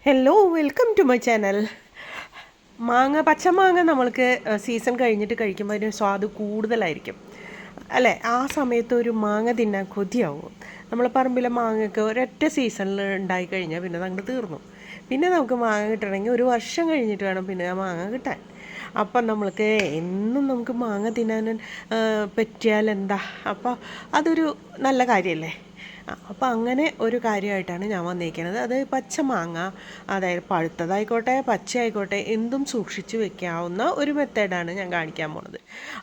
Hello, welcome to my channel. പച്ചമാങ്ങ നമ്മൾക്ക് season കഴിഞ്ഞിട്ട് കഴിക്കുമ്പോൾ അതിന് സ്വാദ് കൂടുതലായിരിക്കും അല്ലേ? ആ സമയത്ത് ഒരു മാങ്ങ തിന്നാൻ കൊതിയാവും. നമ്മളെ പറമ്പിലെ മാങ്ങയൊക്കെ ഒരൊറ്റ സീസണിൽ ഉണ്ടായി കഴിഞ്ഞാൽ പിന്നെ അങ്ങോട്ട് തീർന്നു. പിന്നെ നമുക്ക് മാങ്ങ കിട്ടണമെങ്കിൽ ഒരു വർഷം കഴിഞ്ഞിട്ട് വേണം പിന്നെ ആ മാങ്ങ കിട്ടാൻ. അപ്പം നമ്മൾക്ക് എന്നും നമുക്ക് മാങ്ങ തിന്നാൻ പറ്റിയാൽ എന്താ? അപ്പോൾ അതൊരു നല്ല കാര്യമല്ലേ? അപ്പോൾ അങ്ങനെ ഒരു കാര്യമായിട്ടാണ് ഞാൻ വന്നിരിക്കുന്നത്. അത് പച്ചമാങ്ങ, അതായത് പഴുത്തതായിക്കോട്ടെ പച്ചയായിക്കോട്ടെ എന്തും സൂക്ഷിച്ച് വെക്കാവുന്ന ഒരു മെത്തേഡാണ് ഞാൻ കാണിക്കാൻ പോണത്.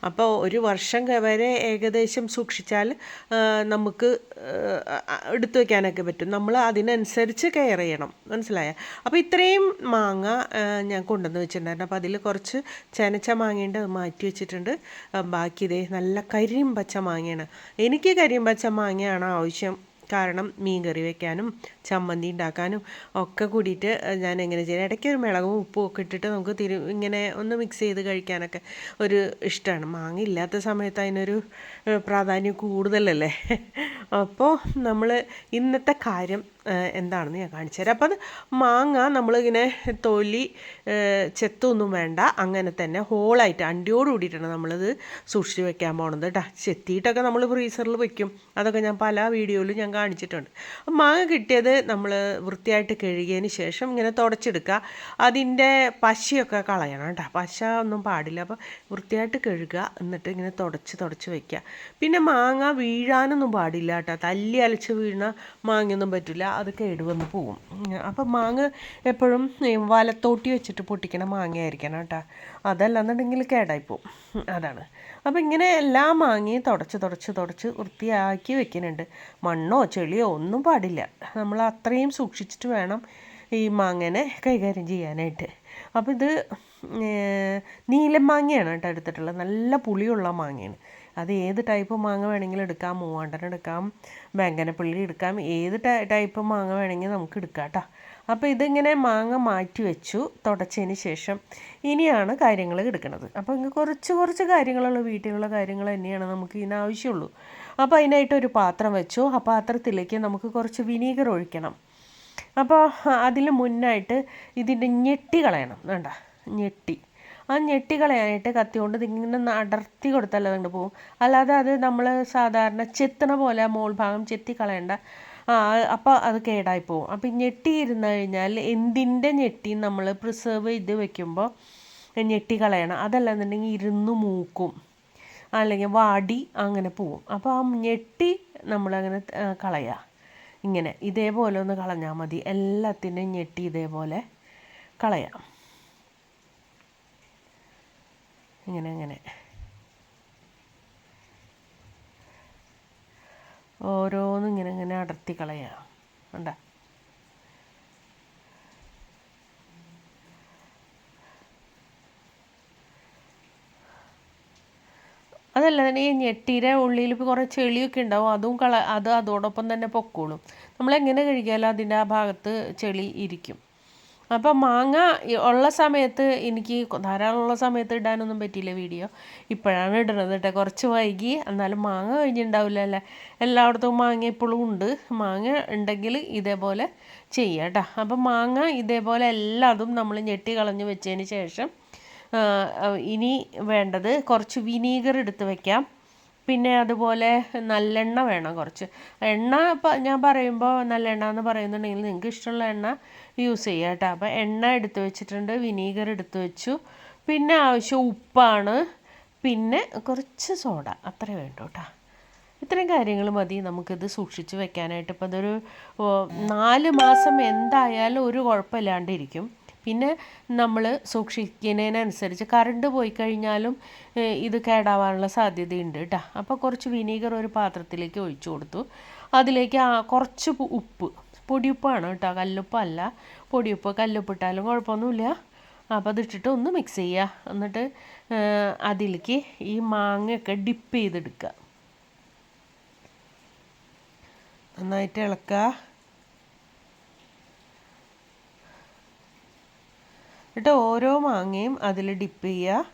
അപ്പോൾ ഒരു വർഷം വരെ ഏകദേശം സൂക്ഷിച്ചാൽ നമുക്ക് എടുത്തു വയ്ക്കാനൊക്കെ പറ്റും. നമ്മൾ അതിനനുസരിച്ച് കെയർ ചെയ്യണം, മനസ്സിലായ? അപ്പോൾ ഇത്രയും മാങ്ങ ഞാൻ കൊണ്ടുവന്ന് വെച്ചിട്ടുണ്ടായിരുന്നു. അപ്പോൾ അതിൽ കുറച്ച് ചെനച്ച മാങ്ങയുണ്ട്, അത് മാറ്റി വെച്ചിട്ടുണ്ട്. ബാക്കി ഇതേ നല്ല കരിമ്പച്ച മാങ്ങയാണ്. എനിക്ക് കരിമ്പച്ച മാങ്ങയാണ് ആവശ്യം. കാരണം മീൻ കറി വെക്കാനും ചമ്മന്തി ഉണ്ടാക്കാനും ഒക്കെ കൂടിയിട്ട് ഞാൻ എങ്ങനെ ചെയ്യും, ഇടയ്ക്ക് ഒരു മുളകും ഉപ്പും ഒക്കെ ഇട്ടിട്ട് നമുക്ക് ഇങ്ങനെ ഒന്ന് മിക്സ് ചെയ്ത് കഴിക്കാനൊക്കെ ഒരു ഇഷ്ടമാണ്. മാങ്ങ ഇല്ലാത്ത സമയത്ത് അതിനൊരു പ്രാധാന്യം കൂടുതലല്ലേ. അപ്പോൾ നമ്മൾ ഇന്നത്തെ കാര്യം എന്താണെന്ന് ഞാൻ കാണിച്ചു തരാം. അപ്പോൾ അത് മാങ്ങ നമ്മളിങ്ങനെ തൊലി ചെത്തൊന്നും വേണ്ട, അങ്ങനെ തന്നെ ഹോളായിട്ട് അണ്ടിയോട് കൂടിയിട്ടാണ് നമ്മളത് സൂക്ഷിച്ച് വെക്കാൻ പോണത് കേട്ടോ. ചെത്തിയിട്ടൊക്കെ നമ്മൾ ഫ്രീസറിൽ വെക്കും, അതൊക്കെ ഞാൻ പല വീഡിയോയിലും ഞാൻ കാണിച്ചിട്ടുണ്ട്. മാങ്ങ കിട്ടിയത് നമ്മൾ വൃത്തിയായിട്ട് കഴുകിയതിന് ശേഷം ഇങ്ങനെ തുടച്ചെടുക്കുക. അതിൻ്റെ പശയൊക്കെ കളയണം കേട്ടോ, പശ ഒന്നും പാടില്ല. അപ്പോൾ വൃത്തിയായിട്ട് കഴുകുക, എന്നിട്ട് ഇങ്ങനെ തുടച്ച് വയ്ക്കുക. പിന്നെ മാങ്ങ വീഴാനൊന്നും പാടില്ല കേട്ടോ, തല്ലി അലച്ച് വീഴുന്ന മാങ്ങയൊന്നും പറ്റില്ല, അത് കേടുവന്ന് പോവും. അപ്പം മാങ്ങ എപ്പോഴും വലത്തോട്ടി വെച്ചിട്ട് പൊട്ടിക്കണ മാങ്ങയായിരിക്കണം കേട്ടോ, അതല്ലെന്നുണ്ടെങ്കിൽ കേടായിപ്പോവും. അതാണ്. അപ്പോൾ ഇങ്ങനെ എല്ലാ മാങ്ങയും തുടച്ച് വൃത്തിയാക്കി വെക്കുന്നുണ്ട്. മണ്ണോ ചെളിയോ ഒന്നും പാടില്ല. നമ്മൾ അത്രയും സൂക്ഷിച്ചിട്ട് വേണം ഈ മാങ്ങനെ കൈകാര്യം ചെയ്യാനായിട്ട്. അപ്പോൾ ഇത് നീലം മാങ്ങയാണ് കേട്ടോ എടുത്തിട്ടുള്ളത്. നല്ല പുളിയുള്ള മാങ്ങയാണ്. അത് ഏത് ടൈപ്പ് മാങ്ങ വേണമെങ്കിലും എടുക്കാം, മൂവാണ്ടൻ എടുക്കാം, ബെങ്കനപ്പള്ളി എടുക്കാം, ഏത് ടൈപ്പ് മാങ്ങ വേണമെങ്കിൽ നമുക്ക് എടുക്കാം കേട്ടോ. അപ്പോൾ ഇതിങ്ങനെ മാങ്ങ മാറ്റി വെച്ചു തുടച്ചതിന് ശേഷം ഇനിയാണ് കാര്യങ്ങൾ എടുക്കുന്നത്. അപ്പോൾ ഇങ്ങനെ കുറച്ച് കാര്യങ്ങളുള്ള വീട്ടിലുള്ള കാര്യങ്ങൾ തന്നെയാണ് നമുക്ക് ഇതിന് ആവശ്യമുള്ളൂ. അപ്പോൾ അതിനായിട്ടൊരു പാത്രം വെച്ചു. ആ പാത്രത്തിലേക്ക് നമുക്ക് കുറച്ച് വിനീഗർ ഒഴിക്കണം. അപ്പോൾ അതിന് മുന്നായിട്ട് ഇതിൻ്റെ ഞെട്ടി കളയണം. വേണ്ട, ഞെട്ടി കളയാനായിട്ട് കത്തി കൊണ്ട് ഇങ്ങനെ അടർത്തി കൊടുത്താൽ അതുകൊണ്ട് പോകും. അല്ലാതെ അത് നമ്മൾ സാധാരണ ചെത്തണ പോലെ മോൾ ഭാഗം ചെത്തി കളയണ്ട. അപ്പോൾ അത് കേടായി പോകും. അപ്പോൾ ഞെട്ടി ഇരുന്ന് കഴിഞ്ഞാൽ എന്തിൻ്റെ ഞെട്ടി നമ്മൾ പ്രിസർവ് ചെയ്ത് വെക്കുമ്പോൾ ഞെട്ടി കളയണം. അതല്ലാന്നുണ്ടെങ്കിൽ ഇരുന്ന് മൂക്കും, അല്ലെങ്കിൽ വാടി അങ്ങനെ പോവും. അപ്പോൾ ആ ഞെട്ടി നമ്മളങ്ങനെ കളയുക. ഇങ്ങനെ ഇതേപോലെ ഒന്ന് കളഞ്ഞാൽ മതി. എല്ലാത്തിൻ്റെയും ഞെട്ടി ഇതേപോലെ കളയാം. ഇങ്ങനെ ഓരോന്നും ഇങ്ങനെ അടർത്തി കളയാം. കണ്ടോ? അതല്ല തന്നെ ഈ ഞെട്ടിയുടെ ഉള്ളിൽ ഇപ്പോൾ കുറേ ചെളിയൊക്കെ ഉണ്ടാവും, അത് അതോടൊപ്പം തന്നെ പൊക്കോളും. നമ്മളെങ്ങനെ കഴിക്കാമല്ലോ അതിൻ്റെ ആ ഭാഗത്ത് ചെളി ഇരിക്കും. അപ്പോൾ മാങ്ങ ഉള്ള സമയത്ത് എനിക്ക് ധാരാളമുള്ള സമയത്ത് ഇടാനൊന്നും പറ്റിയില്ല വീഡിയോ. ഇപ്പോഴാണ് ഇടുന്നത് കേട്ടോ, കുറച്ച് വൈകി. എന്നാലും മാങ്ങ കഴിഞ്ഞിട്ടുണ്ടാവില്ല അല്ലേ, എല്ലായിടത്തും മാങ്ങ ഇപ്പോഴും ഉണ്ട്. മാങ്ങ ഉണ്ടെങ്കിൽ ഇതേപോലെ ചെയ്യാം കേട്ടോ. അപ്പം മാങ്ങ ഇതേപോലെ എല്ലാതും നമ്മൾ ഞെട്ടി കളഞ്ഞ് വെച്ചതിന് ശേഷം ഇനി വേണ്ടത് കുറച്ച് വിനീഗർ എടുത്ത് വയ്ക്കാം. പിന്നെ അതുപോലെ നല്ലെണ്ണ വേണം കുറച്ച്. എണ്ണ ഞാൻ പറയുമ്പോൾ നല്ലെണ്ണ എന്ന് പറയുന്നുണ്ടെങ്കിൽ നിങ്ങൾക്ക് ഇഷ്ടമുള്ള എണ്ണ യൂസ് ചെയ്യുക കേട്ടോ. അപ്പോൾ എണ്ണ എടുത്ത് വെച്ചിട്ടുണ്ട്, വിനീഗർ എടുത്ത് വെച്ചു, പിന്നെ ആവശ്യം ഉപ്പാണ്, പിന്നെ കുറച്ച് സോഡ, അത്രേ വേണ്ടു കേട്ടോ. ഇത്രയും കാര്യങ്ങൾ മതി നമുക്കിത് സൂക്ഷിച്ച് വെക്കാനായിട്ട്. ഇപ്പോൾ ഇതൊരു 4 മാസം എന്തായാലും ഒരു കുഴപ്പമില്ലാണ്ടിരിക്കും. പിന്നെ നമ്മൾ സൂക്ഷിക്കുന്നതിനനുസരിച്ച് കറണ്ട് പോയി കഴിഞ്ഞാലും ഇത് കേടാവാനുള്ള സാധ്യതയുണ്ട് കേട്ടോ. അപ്പോൾ കുറച്ച് വിനീഗർ ഒരു പാത്രത്തിലേക്ക് ഒഴിച്ചു കൊടുത്തു. അതിലേക്ക് കുറച്ച് ഉപ്പ്, പൊടിയുപ്പാണ് കേട്ടോ, കല്ലുപ്പല്ല, പൊടിയുപ്പ്. കല്ലുപ്പിട്ടാലും കുഴപ്പമൊന്നുമില്ല. അപ്പോൾ അതിട്ടിട്ട് ഒന്ന് മിക്സ് ചെയ്യുക. എന്നിട്ട് അതിലേക്ക് ഈ മാങ്ങയൊക്കെ ഡിപ്പ് ചെയ്തെടുക്കുക. നന്നായിട്ട് ഇളക്കുക. എന്നിട്ട് ഓരോ മാങ്ങയും അതിൽ ഡിപ്പ് ചെയ്യുക.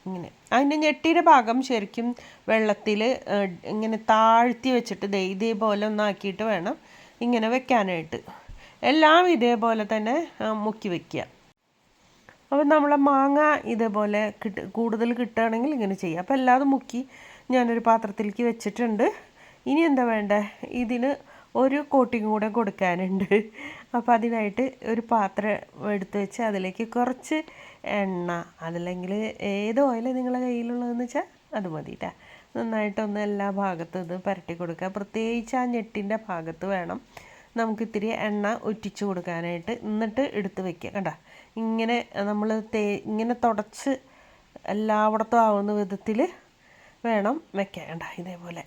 ഇങ്ങനെ അതിൻ്റെ ഞെട്ടിയുടെ ഭാഗം ശരിക്കും വെള്ളത്തിൽ ഇങ്ങനെ താഴ്ത്തി വെച്ചിട്ട് ഇതേപോലെ ഒന്നാക്കിയിട്ട് വേണം ഇങ്ങനെ വെക്കാനായിട്ട്. എല്ലാം ഇതേപോലെ തന്നെ മുക്കി വയ്ക്കുക. അപ്പോൾ നമ്മളെ മാങ്ങ ഇതേപോലെ കൂടുതൽ കിട്ടുകയാണെങ്കിൽ ഇങ്ങനെ ചെയ്യുക. അപ്പോൾ എല്ലാതും മുക്കി ഞാനൊരു പാത്രത്തിലേക്ക് വെച്ചിട്ടുണ്ട്. ഇനി എന്താ വേണ്ടേ, ഇതിന് ഒരു കോട്ടിങ് കൂടെ കൊടുക്കാനുണ്ട്. അപ്പോൾ അതിനായിട്ട് ഒരു പാത്രം എടുത്ത് വെച്ച് അതിലേക്ക് കുറച്ച് എണ്ണ, അതല്ലെങ്കിൽ ഏത് ഓയിൽ നിങ്ങളുടെ കയ്യിലുള്ളതെന്ന് വെച്ചാൽ അത് മതി കേട്ടോ. നന്നായിട്ടൊന്ന് എല്ലാ ഭാഗത്തും ഇത് പുരട്ടി കൊടുക്കുക. പ്രത്യേകിച്ച് ആ ഞെട്ടിൻ്റെ ഭാഗത്ത് വേണം നമുക്ക് ഇത്തിരി എണ്ണ ഉറ്റിച്ച് കൊടുക്കാനായിട്ട്. എന്നിട്ട് എടുത്ത് വെക്കുക. കണ്ടോ, ഇങ്ങനെ നമ്മൾ ഇങ്ങനെ തുടച്ച് എല്ലായിടത്തും ആവുന്ന വിധത്തിൽ വേണം വെക്കാൻ. കണ്ടോ, ഇതേപോലെ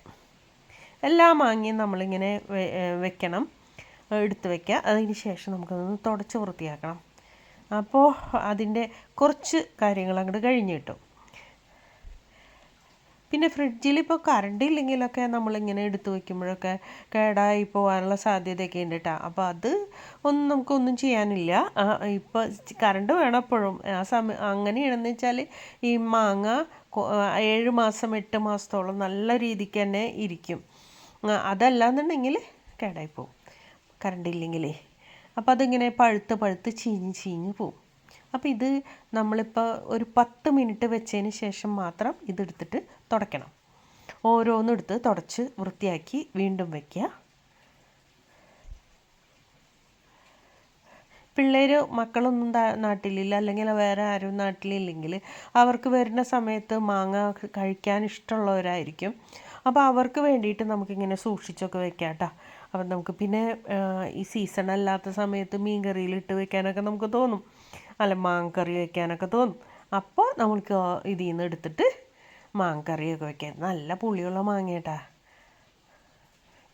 എല്ലാ മാങ്ങയും നമ്മളിങ്ങനെ വെക്കണം, എടുത്ത് വെക്കുക. അതിന് ശേഷം നമുക്കതൊന്ന് തുടച്ച് വൃത്തിയാക്കണം. അപ്പോൾ അതിൻ്റെ കുറച്ച് കാര്യങ്ങൾ അങ്ങോട്ട് കഴിഞ്ഞ് കിട്ടും. പിന്നെ ഫ്രിഡ്ജിൽ ഇപ്പോൾ കറണ്ട് ഇല്ലെങ്കിലൊക്കെ നമ്മളിങ്ങനെ എടുത്ത് വയ്ക്കുമ്പോഴൊക്കെ കേടായി പോകാനുള്ള സാധ്യതയൊക്കെ ഉണ്ട് കേട്ടോ. അപ്പോൾ അത് നമുക്കൊന്നും ചെയ്യാനില്ല. ഇപ്പോൾ കറണ്ട് വേണം എപ്പോഴും. ആ സമയം അങ്ങനെയാണെന്ന് വെച്ചാൽ ഈ മാങ്ങ 7 മാസം 8 മാസത്തോളം നല്ല രീതിക്ക് തന്നെ ഇരിക്കും. അതല്ലാന്നുണ്ടെങ്കിൽ കേടായി പോവും കറണ്ട് ഇല്ലെങ്കിലേ. അപ്പോൾ അതിങ്ങനെ പഴുത്ത് ചീഞ്ഞ് പോവും. അപ്പോൾ ഇത് നമ്മളിപ്പോൾ ഒരു 10 മിനിറ്റ് വെച്ചതിന് ശേഷം മാത്രം ഇതെടുത്തിട്ട് തുടയ്ക്കണം. ഓരോന്നെടുത്ത് തുടച്ച് വൃത്തിയാക്കി വീണ്ടും വയ്ക്കുക. മക്കളൊന്നും നാട്ടിലില്ല, അല്ലെങ്കിൽ വേറെ ആരും നാട്ടിലില്ലെങ്കിൽ അവർക്ക് വരുന്ന സമയത്ത് മാങ്ങ കഴിക്കാൻ ഇഷ്ടമുള്ളവരായിരിക്കും. അപ്പോൾ അവർക്ക് വേണ്ടിയിട്ട് നമുക്കിങ്ങനെ സൂക്ഷിച്ചൊക്കെ വെക്കാം കേട്ടോ. അപ്പം നമുക്ക് പിന്നെ ഈ സീസൺ അല്ലാത്ത സമയത്ത് മീൻ കറിയിലിട്ട് വെക്കാനൊക്കെ നമുക്ക് തോന്നും, അല്ല മാങ്ങക്കറി വെക്കാനൊക്കെ തോന്നും. അപ്പോൾ നമുക്ക് ഇതിൽ നിന്ന് എടുത്തിട്ട് മാങ്ങക്കറിയൊക്കെ വെക്കാം. നല്ല പുളിയുള്ള മാങ്ങ കേട്ടാ,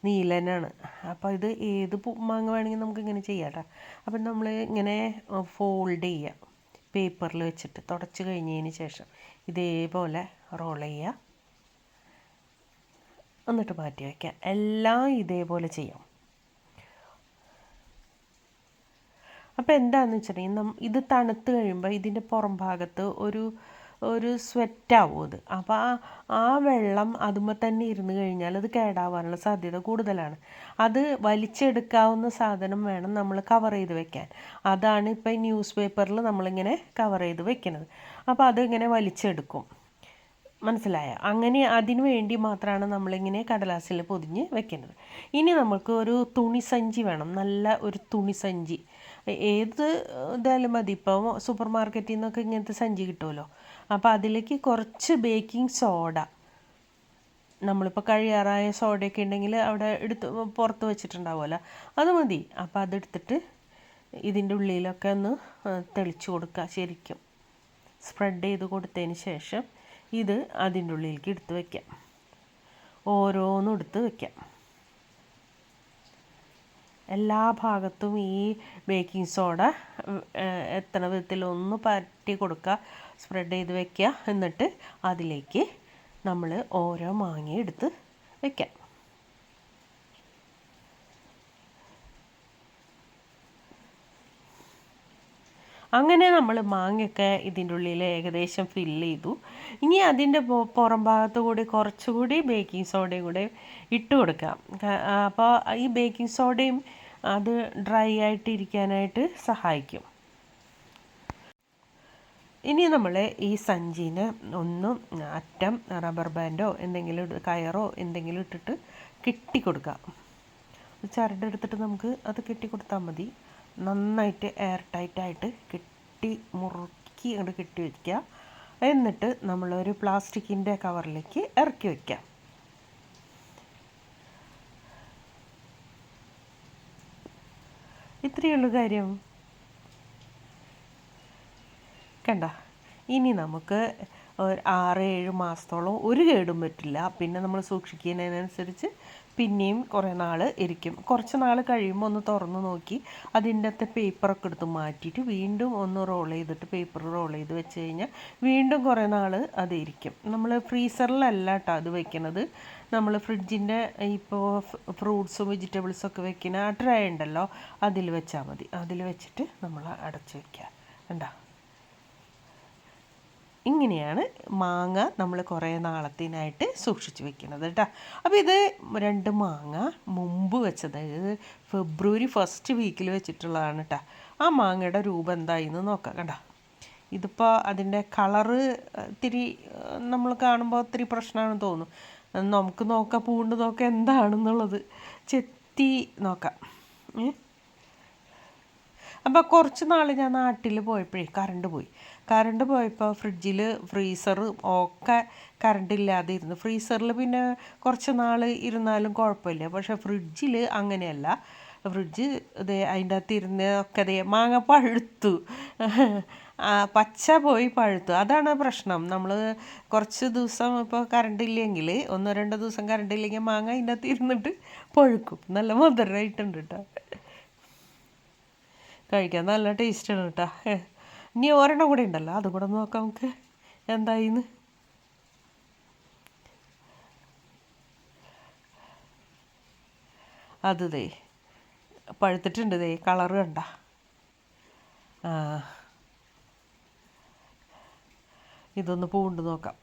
നീലനാണ്. അപ്പോൾ ഇത് ഏത് മാങ്ങ വേണമെങ്കിൽ നമുക്കിങ്ങനെ ചെയ്യാം കേട്ടോ. അപ്പം നമ്മൾ ഇങ്ങനെ ഫോൾഡ് ചെയ്യുക, പേപ്പറിൽ വെച്ചിട്ട് തുടച്ച് കഴിഞ്ഞതിന് ശേഷം ഇതേപോലെ റോൾ ചെയ്യുക, എന്നിട്ട് മാറ്റി വയ്ക്കുക. എല്ലാം ഇതേപോലെ ചെയ്യാം. അപ്പോൾ എന്താണെന്ന് വെച്ചിട്ടുണ്ടെങ്കിൽ ഇത് തണുത്ത് കഴിയുമ്പോൾ ഇതിൻ്റെ പുറം ഭാഗത്ത് ഒരു സ്വെറ്റാവും ഇത്. അപ്പോൾ ആ വെള്ളം അതുമ്പോൾ തന്നെ ഇരുന്ന് കഴിഞ്ഞാൽ അത് കേടാവാനുള്ള സാധ്യത കൂടുതലാണ്. അത് വലിച്ചെടുക്കാവുന്ന സാധനം വേണം നമ്മൾ കവർ ചെയ്ത് വെക്കാൻ. അതാണ് ഇപ്പോൾ ന്യൂസ് പേപ്പറിൽ നമ്മളിങ്ങനെ കവർ ചെയ്ത് വെക്കുന്നത്. അപ്പോൾ അതിങ്ങനെ വലിച്ചെടുക്കും, മനസ്സിലായോ? അങ്ങനെ അതിന് വേണ്ടി മാത്രമാണ് നമ്മളിങ്ങനെ കടലാസിൽ പൊതിഞ്ഞ് വെക്കുന്നത്. ഇനി നമുക്ക് ഒരു തുണിസഞ്ചി വേണം, നല്ല ഒരു തുണിസഞ്ചി. ഏത് ഇതായാലും മതി. ഇപ്പോൾ സൂപ്പർ മാർക്കറ്റിൽ നിന്നൊക്കെ ഇങ്ങനത്തെ സഞ്ചി കിട്ടുമല്ലോ. അപ്പോൾ അതിലേക്ക് കുറച്ച് ബേക്കിംഗ് സോഡ, നമ്മളിപ്പോൾ കഴിയാറായ സോഡയൊക്കെ ഉണ്ടെങ്കിൽ അവിടെ എടുത്ത് പുറത്ത് വെച്ചിട്ടുണ്ടാവുമല്ലോ, അത് മതി. അപ്പോൾ അതെടുത്തിട്ട് ഇതിൻ്റെ ഉള്ളിലൊക്കെ ഒന്ന് തെളിച്ച് കൊടുക്കുക. ശരിക്കും സ്പ്രെഡ് ചെയ്ത് കൊടുത്തതിന് ശേഷം ഇത് അതിൻ്റെ ഉള്ളിലേക്ക് എടുത്ത് വയ്ക്കാം. ഓരോന്നും എടുത്ത് വയ്ക്കാം. എല്ലാ ഭാഗത്തും ഈ ബേക്കിംഗ് സോഡ എത്തണ വിധത്തിൽ ഒന്ന് പരട്ടി കൊടുക്കുക, സ്പ്രെഡ് ചെയ്ത് വയ്ക്കുക. എന്നിട്ട് അതിലേക്ക് നമ്മൾ ഓരോ മാങ്ങ എടുത്ത് വയ്ക്കാം. അങ്ങനെ നമ്മൾ മാങ്ങയൊക്കെ ഇതിൻ്റെ ഉള്ളിൽ ഏകദേശം ഫില്ല് ചെയ്തു. ഇനി അതിൻ്റെ പുറം ഭാഗത്ത് കൂടി കുറച്ചുകൂടി ബേക്കിംഗ് സോഡയും കൂടെ ഇട്ട് കൊടുക്കാം. അപ്പോൾ ഈ ബേക്കിംഗ് സോഡയും അത് ഡ്രൈ ആയിട്ടിരിക്കാനായിട്ട് സഹായിക്കും. ഇനി നമ്മൾ ഈ സഞ്ചീനെ ഒന്നും അറ്റം റബ്ബർ ബാൻഡോ എന്തെങ്കിലും കയറോ എന്തെങ്കിലും ഇട്ടിട്ട് കെട്ടിക്കൊടുക്കുക. ചരടെടുത്തിട്ട് നമുക്ക് അത് കെട്ടിക്കൊടുത്താൽ മതി. നന്നായിട്ട് എയർ ടൈറ്റായിട്ട് മുറുക്കി അങ്ങോട്ട് കെട്ടി വയ്ക്കുക. എന്നിട്ട് നമ്മളൊരു പ്ലാസ്റ്റിക്കിൻ്റെ കവറിലേക്ക് ഇറക്കി വയ്ക്കാം. ഇത്രയേ ഉള്ളൂ കാര്യം. കണ്ട, ഇനി നമുക്ക് 6-7 മാസത്തോളം ഒരു കേടും പറ്റില്ല. പിന്നെ നമ്മൾ സൂക്ഷിക്കുന്നതിനനുസരിച്ച് പിന്നെയും കുറേ നാൾ ഇരിക്കും. കുറച്ച് നാൾ കഴിയുമ്പോൾ ഒന്ന് തുറന്ന് നോക്കി അതിൻ്റെ അകത്തെ പേപ്പറൊക്കെ എടുത്ത് മാറ്റിയിട്ട് വീണ്ടും ഒന്ന് റോൾ ചെയ്തിട്ട് പേപ്പർ റോൾ ചെയ്ത് വെച്ച് കഴിഞ്ഞാൽ വീണ്ടും കുറേ നാൾ അത് ഇരിക്കും. നമ്മൾ ഫ്രീസറിലല്ല കേട്ടോ അത് വെക്കുന്നത്. നമ്മൾ ഫ്രിഡ്ജിൻ്റെ ഇപ്പോൾ ഫ്രൂട്ട്സും വെജിറ്റബിൾസൊക്കെ വെക്കുന്ന ആ ട്രേ ഉണ്ടല്ലോ, അതിൽ വെച്ചാൽ മതി. അതിൽ വെച്ചിട്ട് നമ്മൾ അടച്ച് വയ്ക്കുക. കണ്ടോ, ഇങ്ങനെയാണ് മാങ്ങ നമ്മൾ കുറേ നാളത്തിനായിട്ട് സൂക്ഷിച്ച് വെക്കുന്നത് കേട്ടോ. അപ്പോൾ ഇത് 2 മാങ്ങ മുമ്പ് വെച്ചത്, ഇത് ഫെബ്രുവരി 1st വീക്കിൽ വെച്ചിട്ടുള്ളതാണ് കേട്ടോ. ആ മാങ്ങയുടെ രൂപം എന്തായിന്ന് നോക്കാം കണ്ടോ. ഇതിപ്പോൾ അതിൻ്റെ കളറ് ഇത്തിരി നമ്മൾ കാണുമ്പോൾ ഒത്തിരി പ്രശ്നമാണെന്ന് തോന്നും. നമുക്ക് നോക്കാം, പൂണ്ട് നോക്കാം എന്താണെന്നുള്ളത്, ചെത്തി നോക്കാം. അപ്പോൾ കുറച്ച് നാൾ ഞാൻ നാട്ടിൽ പോയപ്പോഴേ കറണ്ട് പോയപ്പോൾ ഫ്രിഡ്ജിൽ ഫ്രീസർ ഒക്കെ കറണ്ട് ഇല്ലാതെ ഇരുന്നു. ഫ്രീസറിൽ പിന്നെ കുറച്ച് നാൾ ഇരുന്നാലും കുഴപ്പമില്ല. പക്ഷേ ഫ്രിഡ്ജിൽ അങ്ങനെയല്ല. ഫ്രിഡ്ജ് ഇതേ അതിൻ്റെ അകത്ത് ഇരുന്ന് ഒക്കെ ദേ മാങ്ങ പഴുത്തു, പച്ച പോയി പഴുത്തു. അതാണ് പ്രശ്നം. നമ്മൾ കുറച്ച് ദിവസം ഇപ്പോൾ കറണ്ട് ഇല്ലെങ്കിൽ, 1-2 ദിവസം കറണ്ട് ഇല്ലെങ്കിൽ മാങ്ങ അതിൻ്റെ അകത്ത് ഇരുന്നിട്ട് പഴുക്കും. നല്ല മധുരമായിട്ടുണ്ട് കേട്ടോ, കഴിക്കാൻ നല്ല ടേസ്റ്റാണ് കേട്ടോ. ഇനി ഒരെണ്ണം കൂടെ ഉണ്ടല്ലോ, അതും കൂടെ നോക്കാം നമുക്ക് എന്തായിന്ന്. അത് ദേ പഴുത്തിട്ടുണ്ട്, ദേ കളറ് കണ്ട. ഇതൊന്ന് പൂണ്ട് നോക്കാം.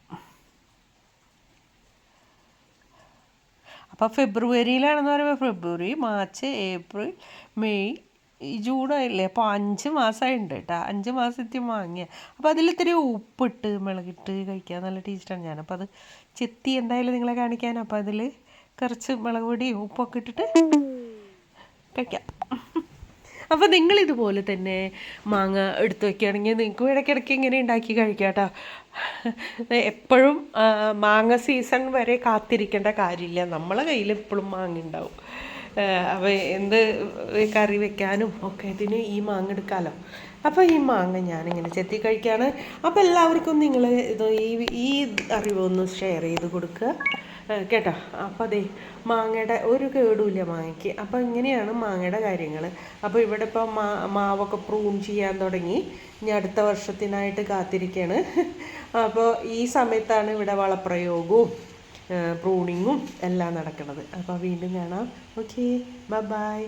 അപ്പോൾ ഫെബ്രുവരിയിലാണെന്ന് പറയുമ്പോൾ ഫെബ്രുവരി, മാർച്ച്, ഏപ്രിൽ, മെയ്, ജൂണായില്ലേ. അപ്പോൾ 5 മാസമായിട്ടുണ്ട് കേട്ടോ. 5 മാസത്തിൽ വാങ്ങിയ. അപ്പോൾ അതിലിത്തിരി ഉപ്പിട്ട് മുളകിട്ട് കഴിക്കാൻ നല്ല ടേസ്റ്റാണ്. ഞാനപ്പോൾ അത് ചെത്തി എന്തായാലും നിങ്ങളെ കാണിക്കാൻ. അപ്പോൾ അതിൽ കുറച്ച് മുളക് പൊടിയും ഉപ്പൊക്കെ ഇട്ടിട്ട് കഴിക്കാം. അപ്പോൾ നിങ്ങളിതുപോലെ തന്നെ മാങ്ങ എടുത്ത് വയ്ക്കുകയാണെങ്കിൽ നിങ്ങൾക്കും ഇടയ്ക്കിടയ്ക്ക് ഇങ്ങനെ ഉണ്ടാക്കി കഴിക്കാം കേട്ടോ. എപ്പോഴും മാങ്ങ സീസൺ വരെ കാത്തിരിക്കേണ്ട കാര്യമില്ല. നമ്മളെ കയ്യിൽ എപ്പോഴും മാങ്ങ ഉണ്ടാവും. അപ്പോൾ എന്ത് കറി വെക്കാനും ഒക്കെ ഇതിന് ഈ മാങ്ങ എടുക്കാമല്ലോ. അപ്പോൾ ഈ മാങ്ങ ഞാനിങ്ങനെ ചെത്തി കഴിക്കുകയാണ്. അപ്പോൾ എല്ലാവർക്കും നിങ്ങൾ ഇത് ഈ അറിവൊന്ന് ഷെയർ ചെയ്ത് കൊടുക്കുക കേട്ടോ. അപ്പോൾ അതെ, മാങ്ങയുടെ ഒരു കേടുമില്ല മാങ്ങയ്ക്ക്. അപ്പോൾ ഇങ്ങനെയാണ് മാങ്ങയുടെ കാര്യങ്ങൾ. അപ്പോൾ ഇവിടെ ഇപ്പോൾ മാവൊക്കെ പ്രൂൺ ചെയ്യാൻ തുടങ്ങി. ഇനി അടുത്ത വർഷത്തിനായിട്ട് കാത്തിരിക്കുകയാണ്. അപ്പോൾ ഈ സമയത്താണ് ഇവിടെ വളപ്രയോഗവും പ്രൂണിങ്ങും എല്ലാം നടക്കുന്നത്. അപ്പോൾ വീണ്ടും കാണാം. Okay, by.